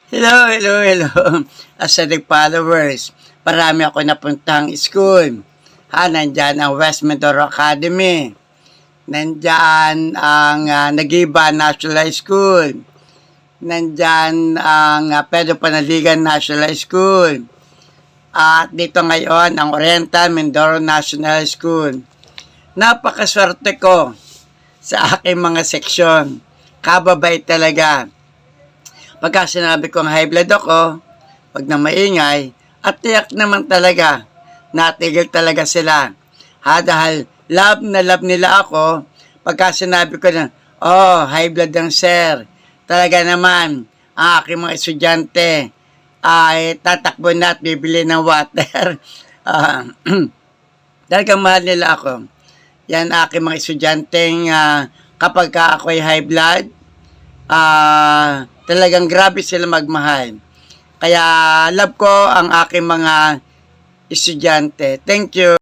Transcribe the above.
Hello. Aesthetic followers. Marami ako napuntang school. Nandyan ang West Mindoro Academy. Nandyan ang Nagiba National School. Nandyan ang Pedro Panaligan National School. At dito ngayon ang Oriental Mindoro National School. Napakaswerte ko sa aking mga seksyon. Kababait talaga. Pagka sinabi kong high blood ako, wag na maingay, at tiyak naman talaga, natigil talaga sila. Dahil love na love nila ako, pagka sinabi ko na, high blood ang sir, talaga naman, ang aking mga estudyante ay tatakbo na at bibili ng water. Talagang mahal nila ako. Yan aking mga estudyanteng kapag ka ako'y high blood, talagang grabe sila magmahal. Kaya love ko ang aking mga estudyante. Thank you.